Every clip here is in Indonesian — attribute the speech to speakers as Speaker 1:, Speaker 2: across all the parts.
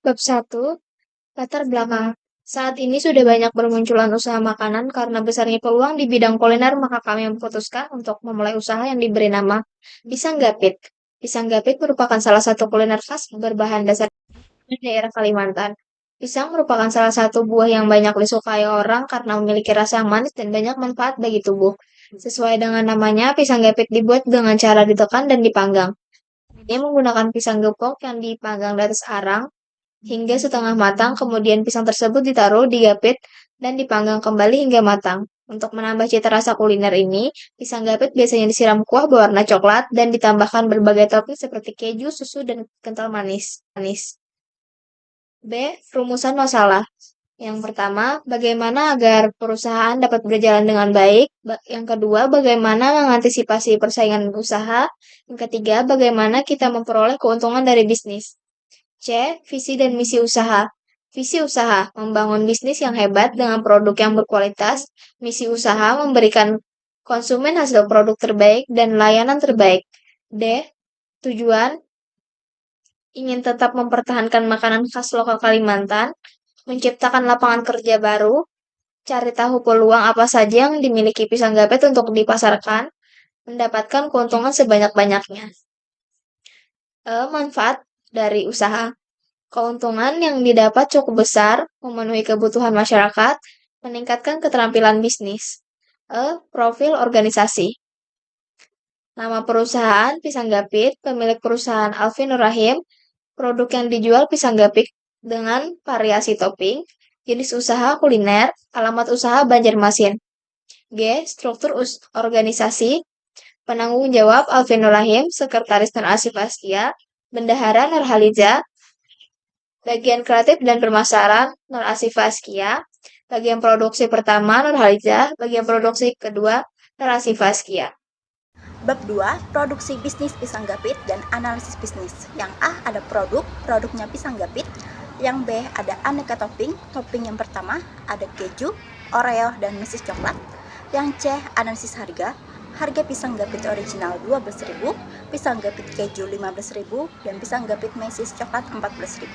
Speaker 1: Bab 1. Latar belakang. Saat ini sudah banyak bermunculan usaha makanan karena besarnya peluang di bidang kuliner, maka kami memutuskan untuk memulai usaha yang diberi nama Pisang Gapit. Pisang Gapit merupakan salah satu kuliner khas berbahan dasar di daerah Kalimantan. Pisang merupakan salah satu buah yang banyak disukai orang karena memiliki rasa yang manis dan banyak manfaat bagi tubuh. Sesuai dengan namanya, pisang gapit dibuat dengan cara ditekan dan dipanggang. Ini menggunakan pisang gepok yang dipanggang di atas arang hingga setengah matang, kemudian pisang tersebut ditaruh, digapit, dan dipanggang kembali hingga matang. Untuk menambah cita rasa kuliner ini, pisang gapit biasanya disiram kuah berwarna coklat dan ditambahkan berbagai topping seperti keju, susu, dan kental manis. B. Rumusan masalah. Yang pertama, bagaimana agar perusahaan dapat berjalan dengan baik. Yang kedua, bagaimana mengantisipasi persaingan usaha. Yang ketiga, bagaimana kita memperoleh keuntungan dari bisnis. C. Visi dan misi usaha. Visi usaha, membangun bisnis yang hebat dengan produk yang berkualitas. Misi usaha, memberikan konsumen hasil produk terbaik dan layanan terbaik. D. Tujuan, ingin tetap mempertahankan makanan khas lokal Kalimantan, menciptakan lapangan kerja baru, cari tahu peluang apa saja yang dimiliki pisang gapet untuk dipasarkan, mendapatkan keuntungan sebanyak-banyaknya. Manfaat dari usaha. Keuntungan yang didapat cukup besar, memenuhi kebutuhan masyarakat, meningkatkan keterampilan bisnis. Profil organisasi. Nama perusahaan Pisang Gapit, pemilik perusahaan Alvin Nur Rahim, produk yang dijual pisang gapit dengan variasi topping, jenis usaha kuliner, alamat usaha Banjarmasin. G. Struktur organisasi, penanggung jawab Alvin Nur Rahim, sekretaris Nur Asif Astia, bendahara Nur Haliza, bagian kreatif dan pemasaran Nur Asif Askia, bagian produksi pertama Nur Haliza, bagian produksi kedua Nur Asif Askia.
Speaker 2: Bab 2, produksi bisnis pisang gapit dan analisis bisnis. Yang A ada produknya pisang gapit. Yang B ada aneka topping. Topping yang pertama ada keju, oreo, dan mesis coklat. Yang C analisis harga. Harga pisang gapit original 12.000, pisang gapit keju 15.000, dan pisang gapit mesis coklat 14.000.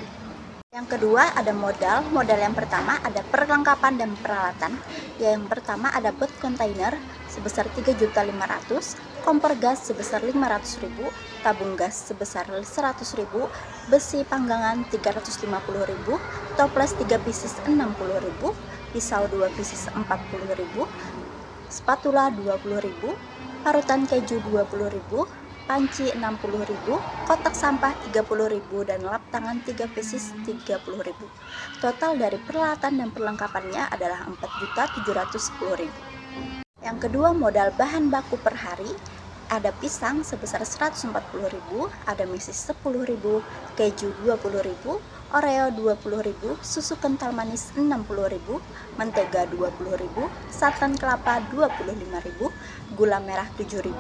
Speaker 2: Yang kedua ada modal. Modal yang pertama ada perlengkapan dan peralatan. Yang pertama ada box container sebesar 3.500.000, kompor gas sebesar 500.000, tabung gas sebesar 100.000, besi panggangan 350.000, toples 3 pieces 60.000, pisau 2 pieces 40.000, spatula 20.000, parutan keju 20.000, panci 60.000, kotak sampah 30.000, dan lap tangan 3 pieces 30.000. Total dari peralatan dan perlengkapannya adalah 4.710.000. Yang kedua modal bahan baku per hari. Ada pisang sebesar 140.000, ada mesis 10.000, keju 20.000, oreo 20.000, susu kental manis 60.000, mentega 20.000, santan kelapa 25.000, gula merah 7.000,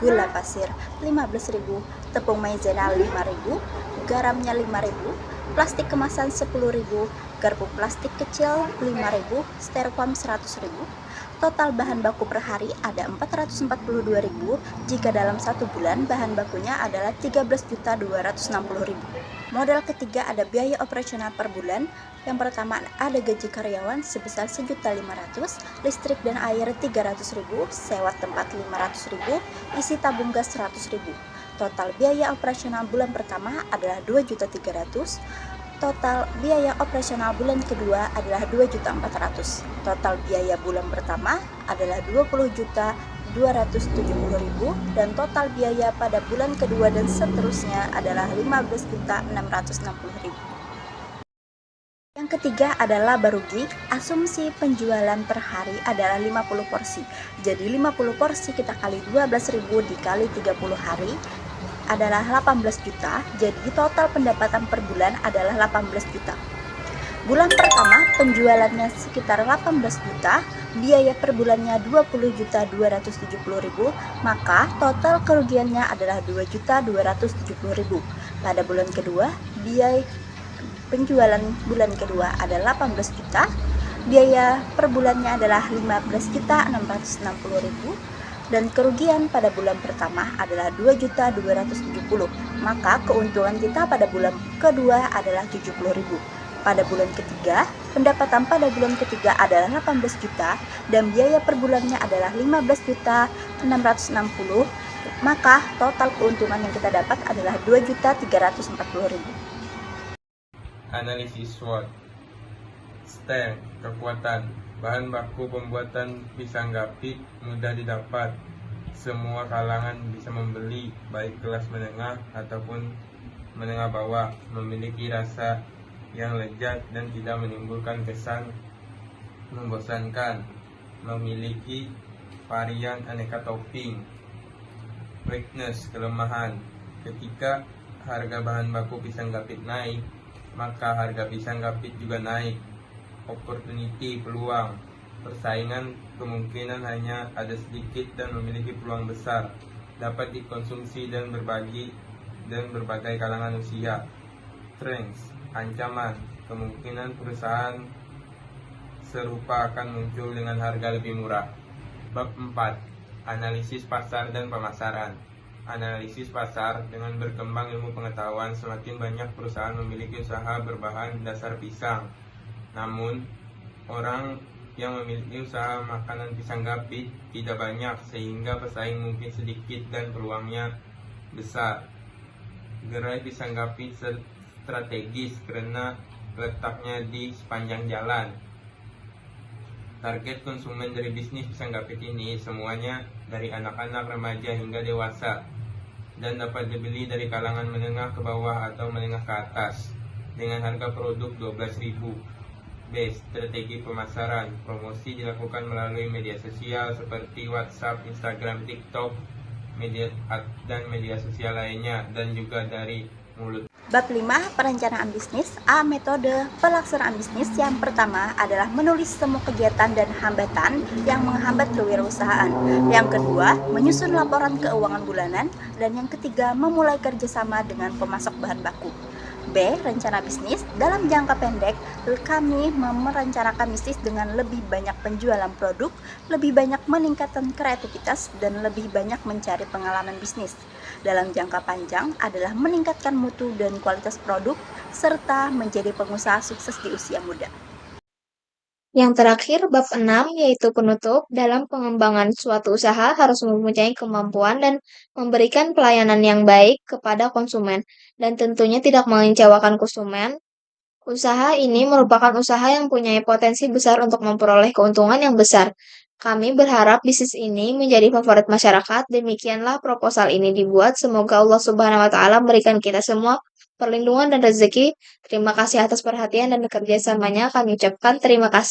Speaker 2: gula pasir 15.000, tepung maizena 5.000, garamnya 5.000, plastik kemasan 10.000, garpu plastik kecil 5.000, styrofoam 100.000. Total bahan baku per hari ada 442.000 jika dalam 1 bulan bahan bakunya adalah 13.260.000. Modal ketiga ada biaya operasional per bulan. Yang pertama ada gaji karyawan sebesar 1.500.000, listrik dan air 300.000, sewa tempat 500.000, isi tabung gas 100.000. Total biaya operasional bulan pertama adalah 2.300.000. Total biaya operasional bulan kedua adalah 2.400.000. Total biaya bulan pertama adalah 20.270.000 dan total biaya pada bulan kedua dan seterusnya adalah 15.660.000. Yang ketiga adalah laba rugi. Asumsi penjualan per hari adalah 50 porsi. Jadi 50 porsi kita kali 12.000 dikali 30 hari adalah 18 juta, jadi total pendapatan per bulan adalah 18 juta. Bulan pertama penjualannya sekitar 18 juta, biaya per bulannya 20.270.000, maka total kerugiannya adalah 2.270.000. Pada bulan kedua, biaya penjualan bulan kedua adalah 18 juta, biaya per bulannya adalah 15.660.000. dan kerugian pada bulan pertama adalah 2.270.000, maka keuntungan kita pada bulan kedua adalah 70.000. Pada bulan ketiga, pendapatan pada bulan ketiga adalah 18 juta dan biaya per bulannya adalah 15.660.000, maka total keuntungan yang kita dapat adalah 2.340.000.
Speaker 3: Analisis SWOT. Strength, kekuatan. Bahan baku pembuatan pisang gapit mudah didapat. Semua kalangan bisa membeli, baik kelas menengah ataupun menengah bawah. Memiliki rasa yang lezat dan tidak menimbulkan kesan membosankan. Memiliki varian aneka topping. Weakness, kelemahan. Ketika harga bahan baku pisang gapit naik, maka harga pisang gapit juga naik. Opportunity, peluang. Persaingan kemungkinan hanya ada sedikit dan memiliki peluang besar. Dapat dikonsumsi dan berbagi dan berbagai kalangan usia. Strengths, ancaman. Kemungkinan perusahaan serupa akan muncul dengan harga lebih murah. Bab 4. Analisis pasar dan pemasaran. Analisis pasar. Dengan berkembang ilmu pengetahuan, semakin banyak perusahaan memiliki usaha berbahan dasar pisang. Namun, orang yang memiliki usaha makanan pisang gapit tidak banyak, sehingga pesaing mungkin sedikit dan peluangnya besar. Gerai pisang gapit strategis karena letaknya di sepanjang jalan. Target konsumen dari bisnis pisang gapit ini semuanya dari anak-anak, remaja hingga dewasa, dan dapat dibeli dari kalangan menengah ke bawah atau menengah ke atas dengan harga produk 12.000. B. Strategi pemasaran. Promosi dilakukan melalui media sosial seperti WhatsApp, Instagram, TikTok, dan media sosial lainnya, dan juga dari mulut.
Speaker 2: Bab 5. Perencanaan bisnis. A. Metode pelaksanaan bisnis. Yang pertama adalah menulis semua kegiatan dan hambatan yang menghambat kewirausahaan. Yang kedua, menyusun laporan keuangan bulanan. Dan yang ketiga, memulai kerjasama dengan pemasok bahan baku. B. Rencana bisnis. Dalam jangka pendek, kami merencanakan bisnis dengan lebih banyak penjualan produk, lebih banyak meningkatkan kreativitas, dan lebih banyak mencari pengalaman bisnis. Dalam jangka panjang adalah meningkatkan mutu dan kualitas produk, serta menjadi pengusaha sukses di usia muda.
Speaker 1: Yang terakhir, bab 6, yaitu penutup. Dalam pengembangan suatu usaha harus mempunyai kemampuan dan memberikan pelayanan yang baik kepada konsumen, dan tentunya tidak mengecewakan konsumen. Usaha ini merupakan usaha yang punya potensi besar untuk memperoleh keuntungan yang besar. Kami berharap bisnis ini menjadi favorit masyarakat. Demikianlah proposal ini dibuat. Semoga Allah Subhanahu wa Ta'ala memberikan kita semua perlindungan dan rezeki. Terima kasih atas perhatian dan kerjasamanya. Kami ucapkan terima kasih.